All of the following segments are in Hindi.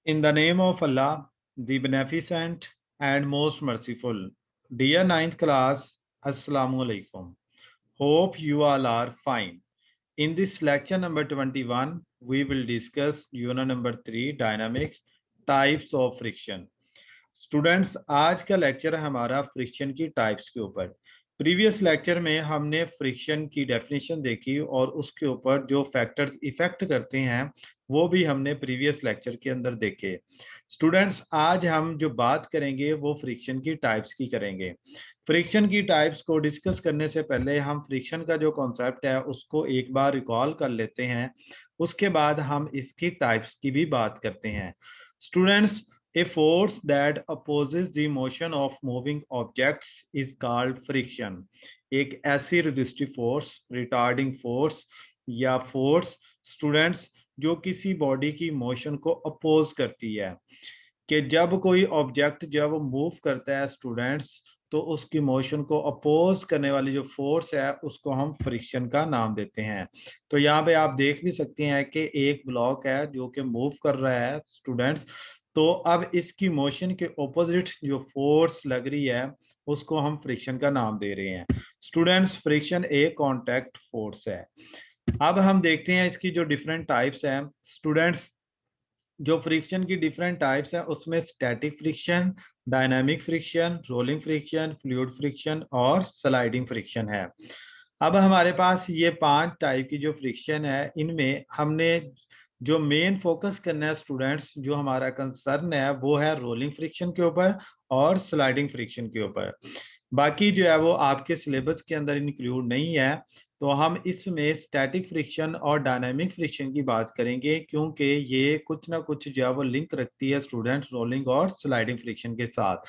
In the name of Allah, the Beneficent and Most Merciful. Dear ninth class, Assalamu alaikum. Hope you all are fine. In this lecture number 21, we will discuss unit number 3, Dynamics, Types of Friction. Students आज का लेक्चर हमारा फ्रिक्शन की टाइप्स के ऊपर। प्रीवियस लेक्चर में हमने फ्रिक्शन की डेफिनेशन देखी और उसके ऊपर जो फैक्टर्स इफेक्ट करते हैं वो भी हमने प्रीवियस लेक्चर के अंदर देखे। स्टूडेंट्स आज हम जो बात करेंगे वो फ्रिक्शन की टाइप्स की करेंगे। फ्रिक्शन की टाइप्स को डिस्कस करने से पहले हम फ्रिक्शन का जो कॉन्सेप्ट है उसको एक बार रिकॉल कर लेते हैं, उसके बाद हम इसकी टाइप्स की भी बात करते हैं। Students, a force that opposes the motion of moving objects is called friction. एक ऐसी रेजिस्टिव फोर्स, रिटार्डिंग फोर्स या फोर्स स्टूडेंट्स जो किसी बॉडी की मोशन को अपोज करती है, कि जब कोई ऑब्जेक्ट जब मूव करता है स्टूडेंट्स तो उसकी मोशन को अपोज करने वाली जो फोर्स है उसको हम फ्रिक्शन का नाम देते हैं। तो यहाँ पे आप देख भी सकते हैं कि एक ब्लॉक है जो कि मूव कर रहा है स्टूडेंट्स, तो अब इसकी मोशन के ऑपोजिट जो फोर्स लग रही है उसको हम फ्रिक्शन का नाम दे रहे हैं। स्टूडेंट्स, फ्रिक्शन एक कॉन्टैक्ट फोर्स है। अब हम देखते हैं इसकी जो डिफरेंट टाइप्स हैं। स्टूडेंट्स, जो फ्रिक्शन की डिफरेंट टाइप्स है उसमें static friction, dynamic friction, rolling friction, fluid friction और स्लाइडिंग फ्रिक्शन है। अब हमारे पास ये 5 टाइप की जो फ्रिक्शन है इनमें हमने जो मेन फोकस करना है स्टूडेंट्स, जो हमारा कंसर्न है वो है रोलिंग फ्रिक्शन के ऊपर और स्लाइडिंग फ्रिक्शन के ऊपर। बाकी जो है वो आपके सिलेबस के अंदर इंक्लूड नहीं है, तो हम इसमें स्टैटिक फ्रिक्शन और डायनामिक फ्रिक्शन की बात करेंगे क्योंकि ये कुछ ना कुछ जो है वो लिंक रखती है स्टूडेंट्स रोलिंग और स्लाइडिंग फ्रिक्शन के साथ।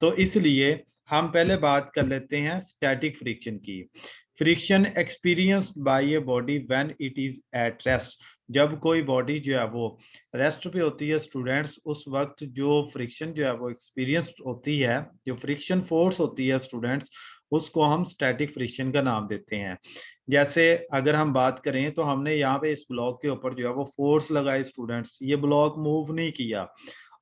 तो इसलिए हम पहले बात कर लेते हैं स्टैटिक फ्रिक्शन की। Friction experienced bye a body when it is at rest. जब कोई बॉडी जो है वो रेस्ट पे होती है स्टूडेंट्स, उस वक्त जो फ्रिक्शन जो है वो एक्सपीरियंस होती है, जो फ्रिक्शन फोर्स होती है स्टूडेंट्स, उसको हम स्टैटिक फ्रिक्शन का नाम देते हैं। जैसे अगर हम बात करें तो हमने यहाँ पे इस ब्लॉक के ऊपर जो है वो फोर्स लगाई स्टूडेंट्स, ये ब्लॉक मूव नहीं किया।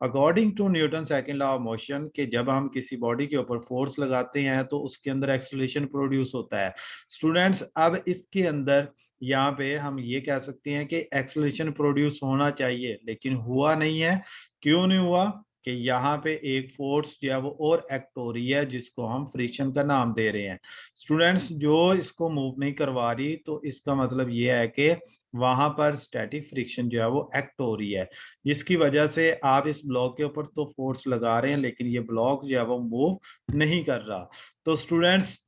According to Newton second law of motion के जब हम किसी बॉडी के ऊपर फोर्स लगाते हैं तो उसके अंदर एक्सीलरेशन प्रोड्यूस होता है स्टूडेंट्स। अब इसके अंदर यहाँ पे हम ये कह सकते हैं कि एक्सीलरेशन प्रोड्यूस होना चाहिए लेकिन हुआ नहीं है। क्यों नहीं हुआ? कि यहाँ पे एक फोर्स जो है वो और एक्ट हो रही है जिसको हम फ्रिक्शन का नाम दे रहे हैं स्टूडेंट्स, जो इसको मूव नहीं करवा रही, तो इसका मतलब ये है कि वहां पर स्टैटिक फ्रिक्शन जो है वो एक्ट हो रही है, जिसकी वजह से आप इस ब्लॉक के ऊपर तो फोर्स लगा रहे हैं लेकिन ये ब्लॉक जो है वो मूव नहीं कर रहा। तो स्टूडेंट्स,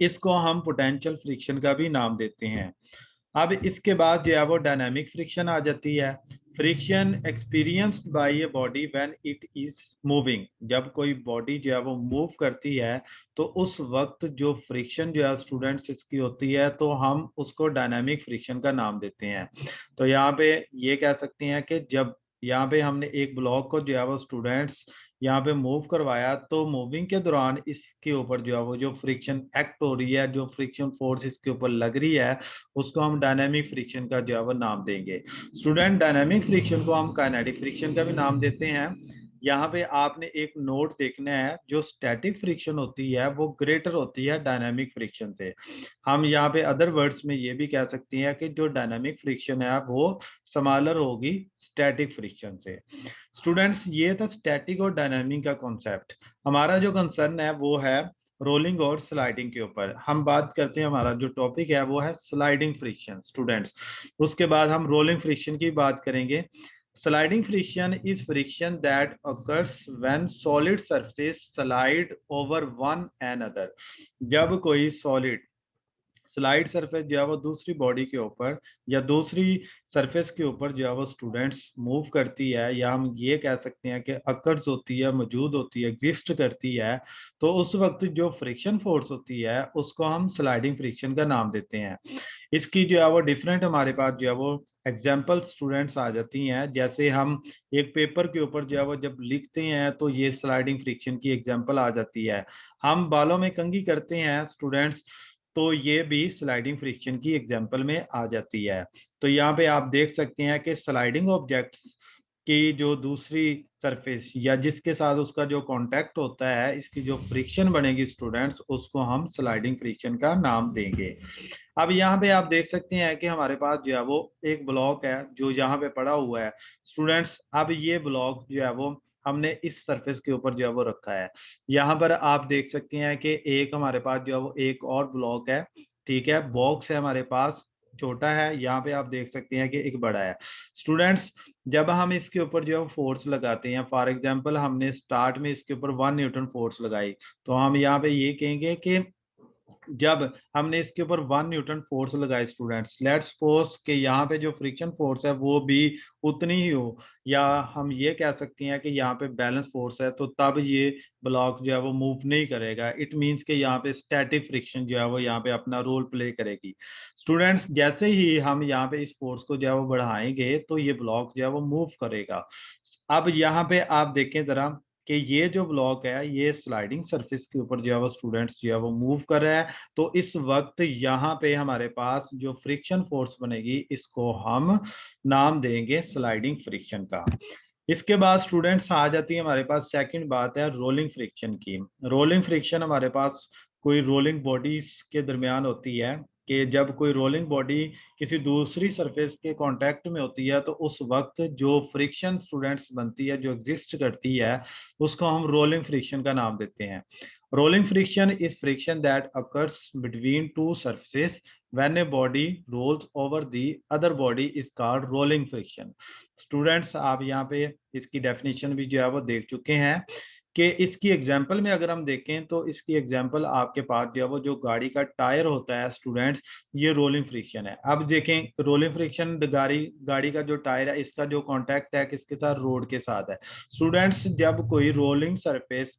इसको हम पोटेंशियल फ्रिक्शन का भी नाम देते हैं। अब इसके बाद जो है वो डायनामिक फ्रिक्शन आ जाती है। Friction experienced bye a body when it is moving. जब कोई बॉडी जो है वो मूव करती है तो उस वक्त जो फ्रिक्शन जो है स्टूडेंट्स इसकी होती है तो हम उसको डायनामिक फ्रिक्शन का नाम देते हैं। तो यहाँ पे ये कह सकते हैं कि जब यहाँ पे हमने एक ब्लॉक को जो है वो स्टूडेंट्स यहाँ पे मूव करवाया तो मूविंग के दौरान इसके ऊपर जो है वो जो फ्रिक्शन एक्ट हो रही है, जो फ्रिक्शन फोर्स इसके ऊपर लग रही है, उसको हम डायनामिक फ्रिक्शन का जो है वो नाम देंगे। स्टूडेंट, डायनामिक फ्रिक्शन को हम काइनेटिक फ्रिक्शन का भी नाम देते हैं। यहाँ पे आपने एक नोट देखना है, जो स्टैटिक फ्रिक्शन होती है वो ग्रेटर होती है डायनामिक फ्रिक्शन से। हम यहाँ पे अदर वर्ड्स में ये भी कह सकते हैं कि जो डायनामिक फ्रिक्शन है वो स्मॉलर होगी स्टैटिक फ्रिक्शन से। स्टूडेंट्स, ये था स्टैटिक और डायनामिक का कॉन्सेप्ट। हमारा जो कंसर्न है वो है रोलिंग और स्लाइडिंग के ऊपर। हम बात करते हैं, हमारा जो टॉपिक है वो है स्लाइडिंग फ्रिक्शन स्टूडेंट्स। उसके बाद हम रोलिंग फ्रिक्शन की बात करेंगे। Sliding friction is friction that occurs when solid surfaces slide over one another। जब कोई सॉलिड स्लाइड सरफेस जो है वो दूसरी बॉडी के ऊपर या दूसरी सरफेस के ऊपर जो है वो स्टूडेंट्स मूव करती है, या हम ये कह सकते हैं कि अकर्स होती है, मौजूद होती है, एग्जिस्ट करती है, तो उस वक्त जो फ्रिक्शन फोर्स होती है उसको हम स्लाइडिंग फ्रिक्शन का नाम देते हैं। इसकी जो है वो डिफरेंट हमारे पास जो है वो एग्जाम्पल स्टूडेंट्स आ जाती हैं। जैसे हम एक पेपर के ऊपर जो है वो जब लिखते हैं तो ये स्लाइडिंग फ्रिक्शन की एग्जाम्पल आ जाती है। हम बालों में कंघी करते हैं स्टूडेंट्स, तो ये भी स्लाइडिंग फ्रिक्शन की एग्जाम्पल में आ जाती है। तो यहाँ पे आप देख सकते हैं कि स्लाइडिंग ऑब्जेक्ट्स कि जो दूसरी सरफेस या जिसके साथ उसका जो कांटेक्ट होता है, इसकी जो फ्रिक्शन बनेगी स्टूडेंट्स, उसको हम स्लाइडिंग फ्रिक्शन का नाम देंगे। अब यहाँ पे आप देख सकते हैं कि हमारे पास जो है वो एक ब्लॉक है जो यहाँ पे पड़ा हुआ है स्टूडेंट्स। अब ये ब्लॉक जो है वो हमने इस सरफेस के ऊपर जो है वो रखा है। यहाँ पर आप देख सकते हैं कि एक हमारे पास जो है वो एक और ब्लॉक है, ठीक है, बॉक्स है हमारे पास, छोटा है, यहाँ पे आप देख सकते हैं कि एक बड़ा है। स्टूडेंट्स, जब हम इसके ऊपर जो है फोर्स लगाते हैं, फॉर एग्जांपल हमने स्टार्ट में इसके ऊपर 1 न्यूटन फोर्स लगाई, तो हम यहाँ पे ये कहेंगे कि जब हमने इसके ऊपर 1 न्यूटन फोर्स लगाई स्टूडेंट्स, लेट्स सपोज कि यहाँ पे जो फ्रिक्शन फोर्स है वो भी उतनी ही हो, या हम ये कह सकते हैं कि यहाँ पे बैलेंस फोर्स है, तो तब ये ब्लॉक जो है वो मूव नहीं करेगा। इट मींस कि यहाँ पे स्टैटिक फ्रिक्शन जो है वो यहाँ पे अपना रोल प्ले करेगी। स्टूडेंट्स, जैसे ही हम यहाँ पे इस फोर्स को जो है वो बढ़ाएंगे तो ये ब्लॉक जो है वो मूव करेगा। अब यहाँ पे आप देखें जरा कि ये जो ब्लॉक है ये स्लाइडिंग सरफेस के ऊपर जो है वो स्टूडेंट्स जो है वो मूव कर रहा है। तो इस वक्त यहाँ पे हमारे पास जो फ्रिक्शन फोर्स बनेगी इसको हम नाम देंगे स्लाइडिंग फ्रिक्शन का। इसके बाद स्टूडेंट्स आ जाती है हमारे पास सेकंड बात है रोलिंग फ्रिक्शन की। रोलिंग फ्रिक्शन हमारे पास कोई रोलिंग बॉडीज के दरमियान होती है कि जब कोई रोलिंग बॉडी किसी दूसरी सरफेस के कांटेक्ट में होती है तो उस वक्त जो फ्रिक्शन स्टूडेंट्स बनती है, जो एग्जिस्ट करती है, उसको हम रोलिंग फ्रिक्शन का नाम देते हैं। Rolling friction is friction that occurs between two surfaces when a body rolls over the other body is called rolling friction. Students, आप यहाँ पे इसकी डेफिनेशन भी जो है वो देख चुके हैं कि इसकी एग्जांपल में अगर हम देखें तो इसकी एग्जांपल आपके पास जो है वो जो गाड़ी का टायर होता है स्टूडेंट्स, ये रोलिंग फ्रिक्शन है। अब देखें रोलिंग फ्रिक्शन गाड़ी गाड़ी का जो टायर है इसका जो कांटेक्ट है किसके साथ, रोड के साथ है। स्टूडेंट्स, जब कोई रोलिंग सरफेस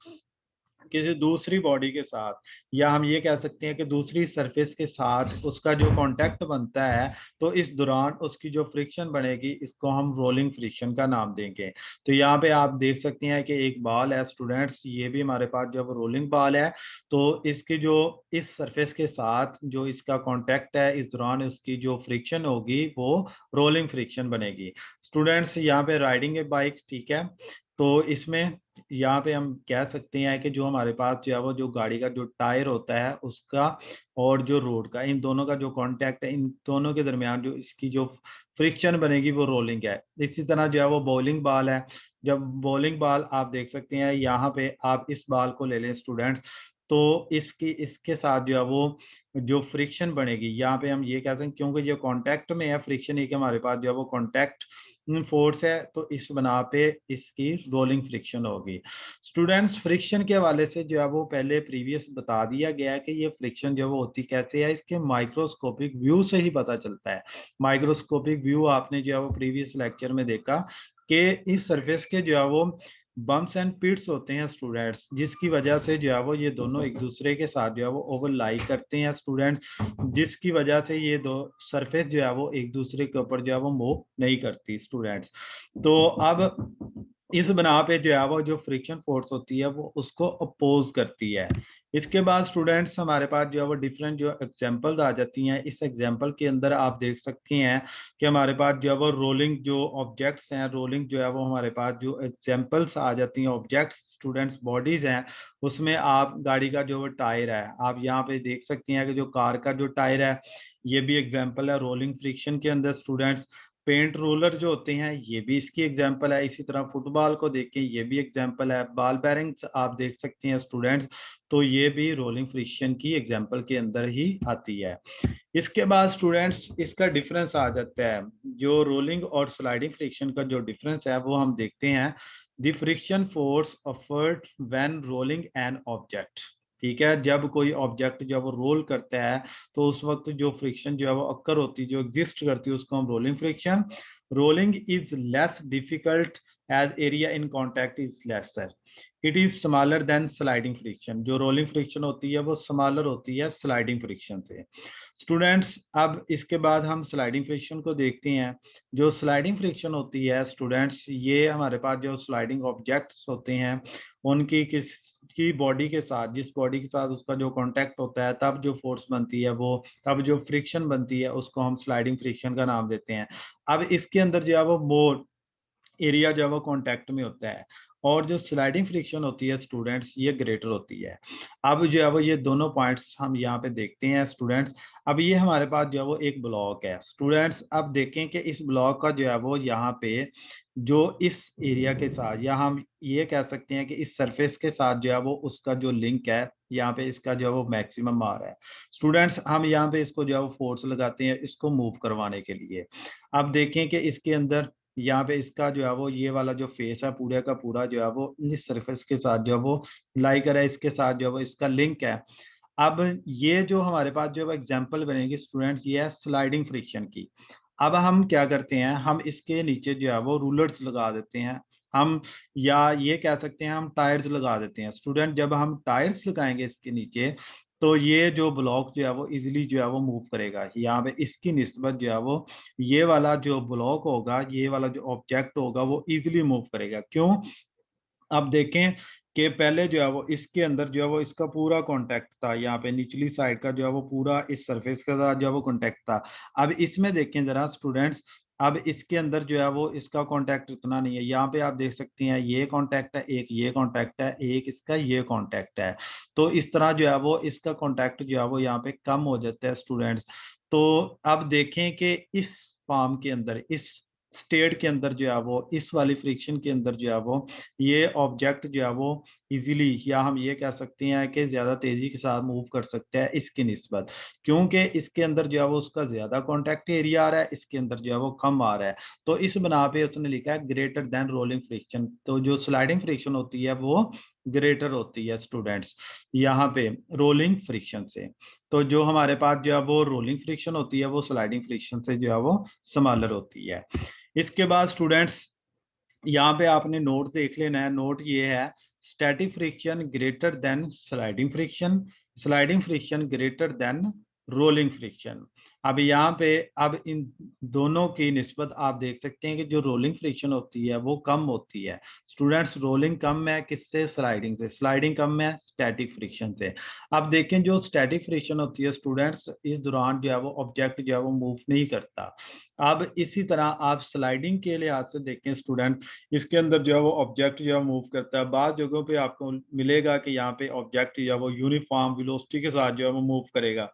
किसी दूसरी बॉडी के साथ, या हम ये कह सकते हैं कि दूसरी सरफेस के साथ उसका जो कांटेक्ट बनता है, तो इस दौरान उसकी जो फ्रिक्शन बनेगी इसको हम रोलिंग फ्रिक्शन का नाम देंगे। तो यहाँ पे आप देख सकते हैं कि एक बॉल है स्टूडेंट्स, ये भी हमारे पास जो है रोलिंग बॉल है। तो इसकी जो इस सरफेस के साथ जो इसका कांटेक्ट है इस दौरान उसकी जो फ्रिक्शन होगी वो रोलिंग फ्रिक्शन बनेगी। स्टूडेंट्स, यहाँ पे राइडिंग ए बाइक, ठीक है, तो इसमें यहाँ पे हम कह सकते हैं कि जो हमारे पास जो है वो जो गाड़ी का जो टायर होता है उसका और जो रोड का, इन दोनों का जो कांटेक्ट है, इन दोनों के दरमियान जो इसकी जो फ्रिक्शन बनेगी वो रोलिंग है। इसी तरह जो है वो बॉलिंग बॉल है। जब बॉलिंग बॉल आप देख सकते हैं, यहाँ पे आप इस बॉल को ले लें स्टूडेंट्स, तो इसकी इसके साथ जो है वो जो फ्रिक्शन बनेगी, यहाँ पे हम ये कह सकते हैं क्योंकि जो कांटेक्ट में है फ्रिक्शन ही के हमारे पास जो है वो कांटेक्ट फोर्स है, तो इस बना पे इसकी रोलिंग फ्रिक्शन होगी। स्टूडेंट्स, फ्रिक्शन के हवाले से जो है वो पहले प्रीवियस बता दिया गया है कि ये फ्रिक्शन जो है वो होती कैसे है, इसके माइक्रोस्कोपिक व्यू से ही पता चलता है। माइक्रोस्कोपिक व्यू आपने जो है वो प्रीवियस लेक्चर में देखा कि इस सरफेस के जो है वो बम्प्स एंड पिट्स होते हैं स्टूडेंट्स, जिसकी वजह से जो है वो ये दोनों एक दूसरे के साथ जो है वो ओवरलाई करते हैं स्टूडेंट्स, जिसकी वजह से ये दो सरफेस जो है वो एक दूसरे के ऊपर जो है वो मूव नहीं करती स्टूडेंट्स। तो अब इस बना पे जो है वो जो फ्रिक्शन फोर्स होती है वो उसको अपोज करती है। इसके बाद स्टूडेंट्स हमारे पास जो है वो डिफरेंट जो एग्जांपल्स आ जाती हैं। इस एग्जांपल के अंदर आप देख सकते हैं कि हमारे पास जो है वो रोलिंग जो ऑब्जेक्ट्स हैं, रोलिंग जो है वो हमारे पास जो एग्जांपल्स आ जाती हैं ऑब्जेक्ट्स स्टूडेंट्स बॉडीज हैं, उसमें आप गाड़ी का जो टायर है आप यहाँ पे देख सकते हैं कि जो कार का जो टायर है ये भी एग्जाम्पल है रोलिंग फ्रिक्शन के अंदर स्टूडेंट्स। पेंट रोलर जो होते हैं ये भी इसकी एग्जाम्पल है। इसी तरह फुटबॉल को देखें, ये भी एग्जाम्पल है। बॉल बेरिंग्स आप देख सकते हैं स्टूडेंट्स, तो ये भी रोलिंग फ्रिक्शन की एग्जाम्पल के अंदर ही आती है। इसके बाद स्टूडेंट्स इसका डिफरेंस आ जाता है, जो रोलिंग और स्लाइडिंग फ्रिक्शन का जो डिफरेंस है वो हम देखते हैं। The friction force offered when rolling an object, ठीक है, जब कोई ऑब्जेक्ट जब वो रोल करता है तो उस वक्त जो फ्रिक्शन जो है वो अक्कर होती है, जो एग्जिस्ट करती है, उसको हम rolling friction. Rolling is less difficult as area in contact is lesser, it is smaller than sliding friction. जो रोलिंग फ्रिक्शन होती है वो स्मॉलर होती है स्लाइडिंग फ्रिक्शन से। स्टूडेंट्स, अब इसके बाद हम स्लाइडिंग फ्रिक्शन को देखते हैं। जो स्लाइडिंग फ्रिक्शन होती है स्टूडेंट्स, ये हमारे पास जो स्लाइडिंग ऑब्जेक्ट्स होते हैं उनकी किस की बॉडी के साथ, जिस बॉडी के साथ उसका जो कांटेक्ट होता है तब जो फोर्स बनती है वो, तब जो फ्रिक्शन बनती है उसको हम स्लाइडिंग फ्रिक्शन का नाम देते हैं। अब इसके अंदर जो है वो मोर एरिया जो है वो कॉन्टैक्ट में होता है, और जो स्लाइडिंग फ्रिक्शन होती है स्टूडेंट्स ये ग्रेटर होती है। अब जो है वो ये दोनों पॉइंट्स हम यहाँ पे देखते हैं स्टूडेंट्स। अब ये हमारे पास जो है वो एक ब्लॉक है स्टूडेंट्स। अब देखें कि इस ब्लॉक का जो है वो यहाँ पे जो इस एरिया के साथ, या हम ये कह सकते हैं कि इस सरफेस के साथ जो है वो उसका जो लिंक है, यहाँ पे इसका जो है वो मैक्सिमम आ रहा है स्टूडेंट्स। हम यहाँ पे इसको जो है वो फोर्स लगाते हैं इसको मूव करवाने के लिए। अब देखें कि इसके अंदर यहाँ पे इसका जो है वो ये वाला जो फेस है पूरे का पूरा जो है वो इस सरफेस के साथ जो है वो लाई करा है, इसके साथ जो है वो इसका लिंक है। अब ये जो हमारे पास जो है एग्जांपल बनेगी स्टूडेंट्स, ये है स्लाइडिंग फ्रिक्शन की। अब हम क्या करते हैं, हम इसके नीचे जो है वो रूलर्स लगा देते हैं हम, या ये कह सकते हैं हम टायर्स लगा देते हैं स्टूडेंट। जब हम टायर्स लगाएंगे इसके नीचे तो ये जो ब्लॉक जो है वो इजीली जो है वो मूव करेगा। यहाँ पे इसकी निस्बत जो है वो ये वाला जो ब्लॉक होगा, ये वाला जो ऑब्जेक्ट होगा वो इजीली मूव करेगा। क्यों? अब देखें कि पहले जो है वो इसके अंदर जो है वो इसका पूरा कांटेक्ट था, यहाँ पे निचली साइड का जो है वो पूरा इस सरफेस के साथ जो है वो कांटेक्ट था। अब इसमें देखें जरा स्टूडेंट्स, अब इसके अंदर जो है वो इसका कांटेक्ट इतना नहीं है। यहाँ पे आप देख सकते हैं ये कांटेक्ट है, एक ये कांटेक्ट है, एक इसका ये कांटेक्ट है। तो इस तरह जो है वो इसका कांटेक्ट जो है वो यहाँ पे कम हो जाता है स्टूडेंट्स। तो अब देखें कि इस पाम के अंदर, इस स्टेट के अंदर जो है वो इस वाली फ्रिक्शन के अंदर जो है वो ये ऑब्जेक्ट जो है वो इजीली, या हम ये कह सकते हैं कि ज्यादा तेजी के साथ मूव कर सकते हैं इसकी निस्बत। क्योंकि इसके अंदर जो है वो उसका ज्यादा कॉन्टैक्ट एरिया आ रहा है, इसके अंदर जो है वो कम आ रहा है। तो इस बना पे उसने लिखा है ग्रेटर देन रोलिंग फ्रिक्शन। तो जो स्लाइडिंग फ्रिक्शन होती है वो ग्रेटर होती है स्टूडेंट्स यहाँ पे रोलिंग फ्रिक्शन से। तो जो हमारे पास जो है वो रोलिंग फ्रिक्शन होती है वो स्लाइडिंग फ्रिक्शन से जो है वो स्मॉलर होती है। इसके बाद स्टूडेंट्स यहाँ पे आपने नोट देख लेना है। नोट ये है, static friction greater than sliding friction, sliding friction greater than rolling friction. अब यहाँ पे अब इन दोनों की निस्बत आप देख सकते हैं कि जो रोलिंग फ्रिक्शन होती है वो कम होती है स्टूडेंट्स। रोलिंग कम है किससे? स्लाइडिंग से। स्लाइडिंग कम है स्टैटिक फ्रिक्शन से। अब देखें जो स्टैटिक फ्रिक्शन होती है स्टूडेंट्स, इस दौरान जो है वो ऑब्जेक्ट जो है वो मूव नहीं करता। अब इसी तरह आप स्लाइडिंग के लिहाज से देखें स्टूडेंट, इसके अंदर जो है वो ऑब्जेक्ट जो है मूव करता है। बाद जगहों पे आपको मिलेगा कि यहाँ पे ऑब्जेक्ट जो है वो यूनिफॉर्म वेलोसिटी के साथ जो है वो मूव करेगा।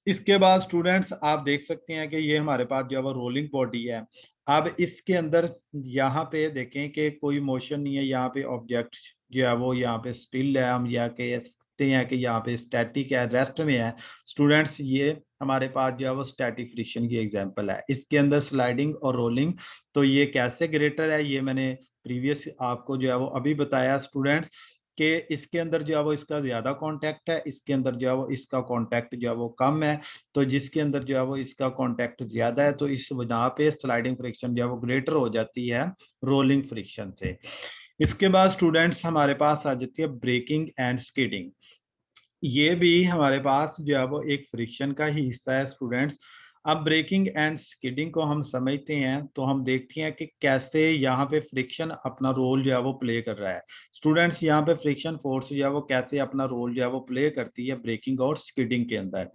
इसके बाद स्टूडेंट्स आप देख सकते हैं कि ये हमारे पास जो है वो रोलिंग बॉडी है। अब इसके अंदर यहाँ पे देखें कि कोई मोशन नहीं है, यहाँ पे ऑब्जेक्ट जो है वो यहाँ पे स्टिल है, हम या कह सकते हैं कि यहाँ पे स्टैटिक है, रेस्ट में है स्टूडेंट्स। ये हमारे पास जो है वो स्टैटिक फ्रिक्शन की एग्जांपल है। इसके अंदर स्लाइडिंग और रोलिंग, तो ये कैसे ग्रेटर है ये मैंने प्रीवियस आपको जो है वो अभी बताया स्टूडेंट्स, कि इसके अंदर जो है वो इसका ज्यादा कांटेक्ट है, इसके अंदर जो है वो इसका कांटेक्ट जो है वो कम है। तो जिसके अंदर जो है वो इसका कांटेक्ट ज्यादा है तो इस वजह पे स्लाइडिंग फ्रिक्शन जो है वो ग्रेटर हो जाती है रोलिंग फ्रिक्शन से। इसके बाद स्टूडेंट्स हमारे पास आ जाती है ब्रेकिंग एंड स्किडिंग। ये भी हमारे पास जो है वो एक फ्रिक्शन का ही हिस्सा है स्टूडेंट्स। अब ब्रेकिंग एंड स्किडिंग को हम समझते हैं तो हम देखते हैं कि कैसे यहाँ पे फ्रिक्शन अपना रोल जो है वो प्ले कर रहा है स्टूडेंट्स। यहाँ पे फ्रिक्शन फोर्स जो है वो कैसे अपना रोल जो है वो प्ले करती है ब्रेकिंग और स्किडिंग के अंदर।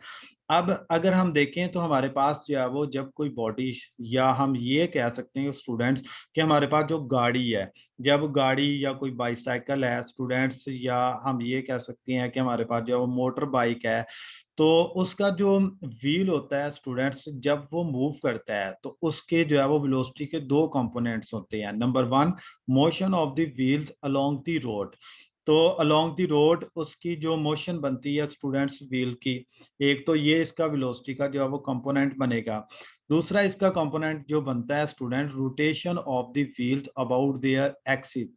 अब अगर हम देखें तो हमारे पास जो है वो जब कोई बॉडी, या हम ये कह सकते हैं स्टूडेंट्स कि हमारे पास जो गाड़ी है, जब गाड़ी या कोई बाईसाइकिल है स्टूडेंट्स, या हम ये कह सकते हैं कि हमारे पास जो मोटर बाइक है, तो उसका जो व्हील होता है स्टूडेंट्स जब वो मूव करता है तो उसके जो है वो वेलोसिटी के दो कंपोनेंट्स होते हैं। Number one, motion of the wheels along the road. तो अलोंग द रोड उसकी जो मोशन बनती है स्टूडेंट्स व्हील की, एक तो ये इसका वेलोसिटी का जो है वो कंपोनेंट बनेगा। दूसरा इसका कंपोनेंट जो बनता है student, rotation of the wheels about their axis.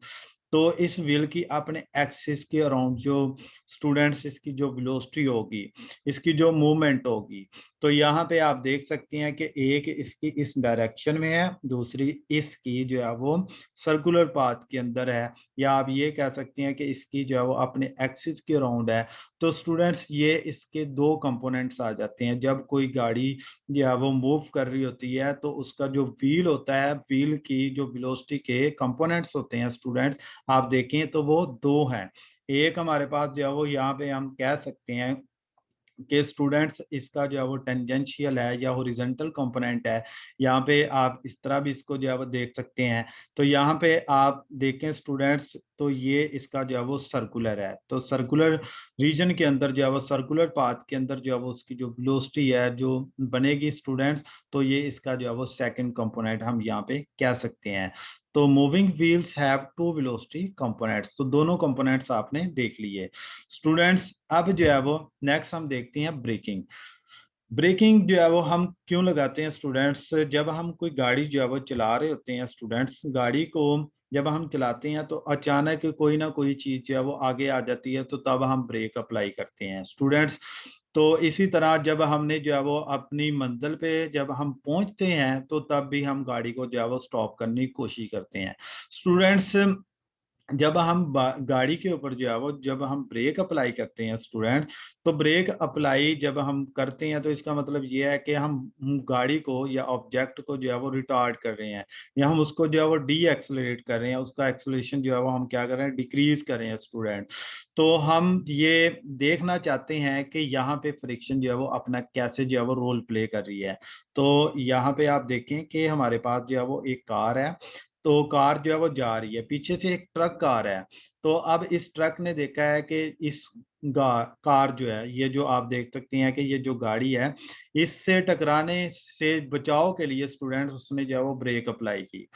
तो इस व्हील की अपने एक्सिस के अराउंड जो स्टूडेंट्स इसकी जो वेलोसिटी होगी, इसकी जो मूवमेंट होगी, तो यहाँ पे आप देख सकते हैं कि एक इसकी इस डायरेक्शन में है, दूसरी इसकी जो है वो सर्कुलर पाथ के अंदर है, या आप ये कह सकते हैं कि इसकी जो है वो अपने एक्सिस के अराउंड है। तो स्टूडेंट्स ये इसके दो कंपोनेंट्स आ जाते हैं। जब कोई गाड़ी जो है वो मूव कर रही होती है तो उसका जो व्हील होता है, व्हील की जो वेलोसिटी के कंपोनेंट्स होते हैं स्टूडेंट्स, आप देखें तो वो दो हैं। एक हमारे पास जो है वो यहाँ पे हम कह सकते हैं कि स्टूडेंट्स इसका जो है वो टेंजेंशियल है या हॉरिजॉन्टल कंपोनेंट है। यहाँ पे आप इस तरह भी इसको जो है वो देख सकते हैं। तो यहाँ पे आप देखें स्टूडेंट्स, तो ये इसका जो है वो सर्कुलर है। तो सर्कुलर रीजन के अंदर जो है वो सर्कुलर पाथ के अंदर जो है वो उसकी जो वेलोसिटी है जो बनेगी स्टूडेंट्स, तो ये इसका जो है वो सेकंड कंपोनेंट हम यहाँ पे कह सकते हैं। तो moving wheels have two velocity components, तो दोनों कंपोनेंट्स आपने देख लिए स्टूडेंट्स। अब जो है वो नेक्स्ट हम देखते हैं ब्रेकिंग। ब्रेकिंग जो है वो हम क्यों लगाते हैं स्टूडेंट्स, जब हम कोई गाड़ी जो है वो चला रहे होते हैं स्टूडेंट्स, गाड़ी को जब हम चलाते हैं तो अचानक कोई ना कोई चीज जो है वो आगे आ जाती है, तो तब हम ब्रेक अप्लाई करते हैं स्टूडेंट्स। तो इसी तरह जब हमने जो है वो अपनी मंजिल पे जब हम पहुंचते हैं, तो तब भी हम गाड़ी को जो है वो स्टॉप करने की कोशिश करते हैं स्टूडेंट्स। जब हम गाड़ी के ऊपर जो है वो जब हम ब्रेक अप्लाई करते हैं स्टूडेंट, तो ब्रेक अप्लाई जब हम करते हैं तो इसका मतलब ये है कि हम गाड़ी को या ऑब्जेक्ट को जो है वो रिटार्ड कर रहे हैं, या हम उसको जो है वो डी एक्सलरेट कर रहे हैं, उसका एक्सलेशन जो है वो हम क्या कर रहे हैं, डिक्रीज कर रहे हैं स्टूडेंट। तो हम ये देखना चाहते हैं कि यहाँ पे फ्रिक्शन जो है वो अपना कैसे जो है वो रोल प्ले कर रही है। तो यहाँ पे आप देखें कि हमारे पास जो है वो एक कार है, तो कार जो है वो जा रही है, पीछे से एक ट्रक आ रहा है। तो अब इस ट्रक ने देखा है कि इस कार जो है, ये जो आप देख सकते हैं कि ये जो गाड़ी है, इससे टकराने से बचाव के लिए स्टूडेंट्स उसने जो है वो ब्रेक अप्लाई की।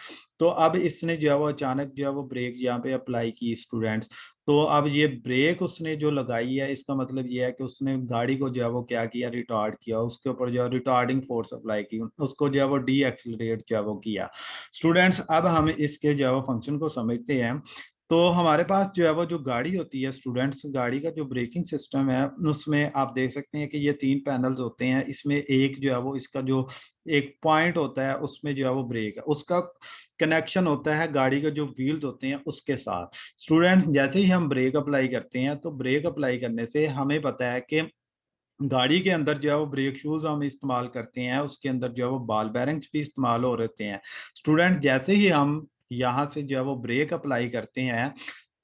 तो अब इसने जो है वो अचानक जो है वो ब्रेक यहाँ पे अप्लाई की स्टूडेंट्स। तो अब ये ब्रेक उसने जो लगाई है, इसका मतलब ये है कि उसने गाड़ी को जो है वो क्या किया, रिटार्ड किया, उसके ऊपर जो है रिटार्डिंग फोर्स अप्लाई की, उसको जो है वो डी एक्सिलरेट जो है वो किया स्टूडेंट्स। अब हम इसके जो है वो फंक्शन को समझते हैं। तो हमारे पास जो है वो जो गाड़ी होती है स्टूडेंट्स, गाड़ी का जो ब्रेकिंग सिस्टम है उसमें आप देख सकते हैं कि ये 3 पैनल्स होते हैं, इसमें एक जो है वो इसका जो एक पॉइंट होता है उसमें जो है वो ब्रेक है, उसका कनेक्शन होता है गाड़ी के जो व्हील्स होते हैं उसके साथ। स्टूडेंट्स जैसे ही हम ब्रेक अप्लाई करते हैं, तो ब्रेक अप्लाई करने से हमें पता है कि गाड़ी के अंदर जो है वो ब्रेक शूज हम इस्तेमाल करते हैं, उसके अंदर जो है वो बॉल बेरिंग्स भी इस्तेमाल हो रहते हैं स्टूडेंट। जैसे ही हम यहाँ से जो है वो ब्रेक अप्लाई करते हैं,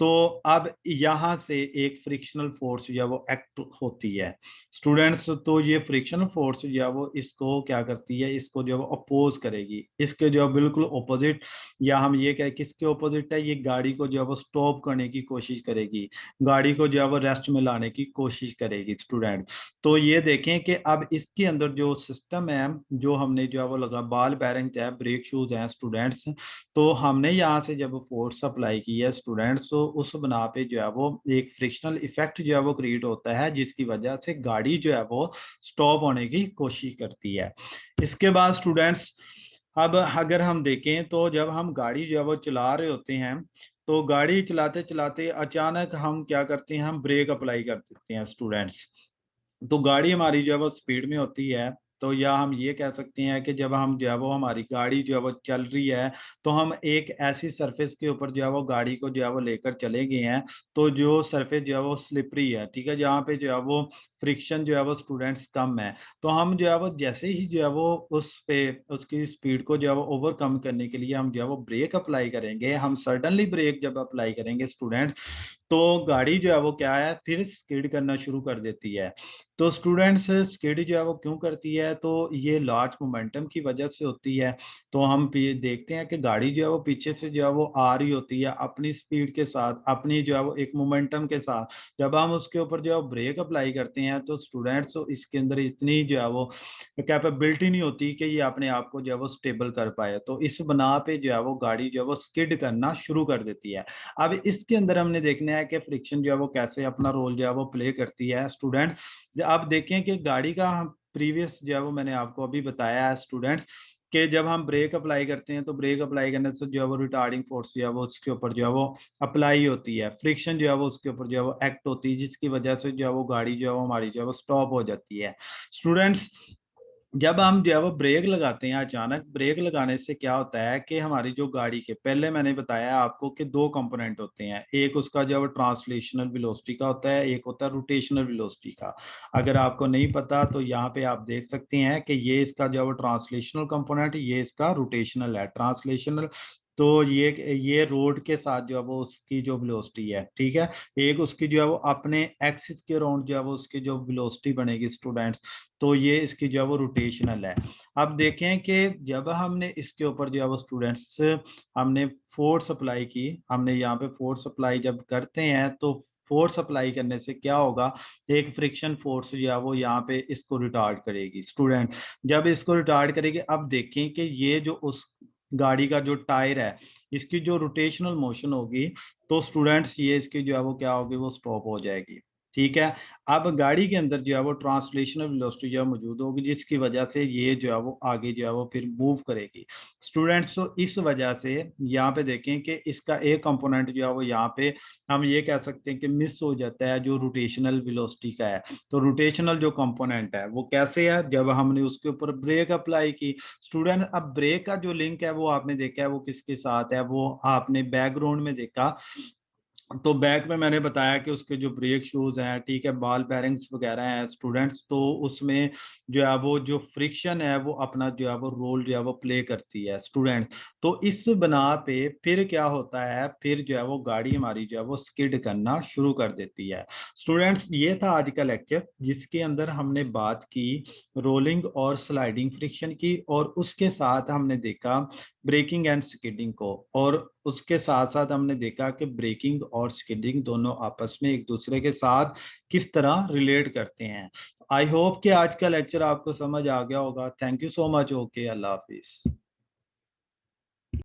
तो अब यहाँ से एक फ्रिक्शनल फोर्स जो है वो एक्ट होती है स्टूडेंट्स। तो ये फ्रिक्शनल फोर्स जो है वो इसको क्या करती है, इसको जो है वो अपोज करेगी, इसके जो है बिल्कुल ऑपोजिट, या हम ये कहें किसके ऑपोजिट है, ये गाड़ी को जो है वो स्टॉप करने की कोशिश करेगी, गाड़ी को जो है वो रेस्ट में लाने की कोशिश करेगी स्टूडेंट। तो ये देखें कि अब इसके अंदर जो सिस्टम है, जो हमने जो है वो लगा बॉल बेरिंग है, ब्रेक शूज हैं स्टूडेंट्स, तो हमने यहाँ से जब फोर्स अप्लाई की है स्टूडेंट्स, तो उस बना पे जो है वो एक फ्रिक्शनल इफेक्ट जो है वो क्रिएट होता है, जिसकी वजह से गाड़ी जो है वो स्टॉप होने की कोशिश करती है। इसके बाद स्टूडेंट्स, अब अगर हम देखें तो जब हम गाड़ी जो है वो चला रहे होते हैं, तो गाड़ी चलाते चलाते अचानक हम क्या करते हैं, हम ब्रेक अप्लाई कर देते हैं स्टूडेंट्स। तो गाड़ी हमारी जो है वो स्पीड में होती है, तो या हम ये कह सकते हैं कि जब हम जो है वो हमारी गाड़ी जो है वो चल रही है, तो हम एक ऐसी सरफेस के ऊपर जो है वो गाड़ी को जो है वो लेकर चले गए हैं, तो जो सरफेस जो है वो स्लिपरी है, ठीक है, जहाँ पे जो है वो फ्रिक्शन जो है वो स्टूडेंट्स कम है। तो हम जो है वो जैसे ही जो है वो उस पे उसकी स्पीड को जो है वो ओवरकम करने के लिए हम जो है वो ब्रेक अप्लाई करेंगे, हम सडनली ब्रेक जब अप्लाई करेंगे स्टूडेंट्स, तो गाड़ी जो है वो क्या है, फिर स्किड करना शुरू कर देती है। तो स्टूडेंट्स स्किड जो है वो क्यों करती है, तो ये लार्ज मोमेंटम की वजह से होती है। तो हम देखते हैं कि गाड़ी जो है वो पीछे से जो है वो आ रही होती है अपनी स्पीड के साथ, अपनी जो है वो एक मोमेंटम के साथ। जब हम उसके ऊपर जो है ब्रेक अप्लाई करते हैं, तो स्टूडेंट्स इसके अंदर इतनी जो है वो कैपेबिलिटी नहीं होती कि ये अपने आप को जो है वो स्टेबल कर पाए, तो इस बना पे जो है वो गाड़ी जो है वो स्किड करना शुरू कर देती है। अब इसके अंदर हमने देखना है कि फ्रिक्शन जो है वो कैसे अपना रोल जो है वो प्ले करती है स्टूडेंट। आप देखें कि गाड़ी का प्रीवियस जो है वो मैंने आपको अभी बताया है स्टूडेंट्स, कि जब हम ब्रेक अप्लाई करते हैं, तो ब्रेक अप्लाई करने से जो है वो रिटार्डिंग फोर्स जो है वो उसके ऊपर जो है वो अप्लाई होती है, फ्रिक्शन जो है वो उसके ऊपर जो है वो एक्ट होती है, जिसकी वजह से जो है वो गाड़ी जो है वो हमारी जो है वो स्टॉप हो जाती है स्टूडेंट्स। जब हम जो है वो ब्रेक लगाते हैं, अचानक ब्रेक लगाने से क्या होता है कि हमारी जो गाड़ी के, पहले मैंने बताया आपको कि 2 कंपोनेंट होते हैं, एक उसका जो है वो ट्रांसलेशनल वेलोसिटी का होता है, एक होता है रोटेशनल वेलोसिटी का। अगर आपको नहीं पता तो यहाँ पे आप देख सकते हैं कि ये इसका जो है वो ट्रांसलेशनल कंपोनेंट, ये इसका रोटेशनल है। ट्रांसलेशनल तो ये रोड के साथ जो है वो उसकी जो वेलोसिटी है, ठीक है। एक उसकी जो है वो अपने एक्सिस के अराउंड जो है वो उसकी जो वेलोसिटी बनेगी स्टूडेंट्स, तो ये इसकी जो है वो रोटेशनल है। अब देखें कि जब हमने इसके ऊपर जो है वो स्टूडेंट्स हमने फोर्स अप्लाई की, हमने यहाँ पे फोर्स अप्लाई जब करते हैं तो फोर्स अप्लाई करने से क्या होगा, एक फ्रिक्शन फोर्स जो है वो यहाँ पे इसको रिटार्ड करेगी स्टूडेंट। जब इसको रिटार्ड करेगी, अब देखें कि ये जो उस गाड़ी का जो टायर है, इसकी जो रोटेशनल मोशन होगी, तो स्टूडेंट्स ये इसकी जो है वो क्या होगी, वो स्टॉप हो जाएगी, ठीक है। अब गाड़ी के अंदर जो है वो ट्रांसलेशनल वेलोसिटी जो है मौजूद होगी, जिसकी वजह से ये जो है वो आगे जो है वो फिर मूव करेगी स्टूडेंट्स। तो इस वजह से यहाँ पे देखें कि इसका एक कंपोनेंट जो है वो यहाँ पे हम ये कह सकते हैं कि मिस हो जाता है, जो रोटेशनल वेलोसिटी का है। तो रोटेशनल जो कंपोनेंट है वो कैसे है, जब हमने उसके ऊपर ब्रेक अप्लाई की स्टूडेंट। अब ब्रेक का जो लिंक है वो आपने देखा है वो किसके साथ है, वो आपने बैकग्राउंड में देखा। तो बैक में मैंने बताया कि उसके जो ब्रेक शूज हैं, ठीक है, बॉल बेरिंग्स वगैरह हैं स्टूडेंट्स, तो उसमें जो है वो जो फ्रिक्शन है वो अपना जो है वो रोल जो है वो प्ले करती है स्टूडेंट्स। तो इस बना पे फिर क्या होता है, फिर जो है वो गाड़ी हमारी जो है वो स्किड करना शुरू कर देती है स्टूडेंट्स। ये था आज का लेक्चर, जिसके अंदर हमने बात की रोलिंग और स्लाइडिंग फ्रिक्शन की, और उसके साथ हमने देखा ब्रेकिंग एंड स्किडिंग को, और उसके साथ साथ हमने देखा कि ब्रेकिंग और स्किडिंग दोनों आपस में एक दूसरे के साथ किस तरह रिलेट करते हैं। आई होप कि आज का लेक्चर आपको समझ आ गया होगा। Thank you so much. Okay, Allah Hafiz.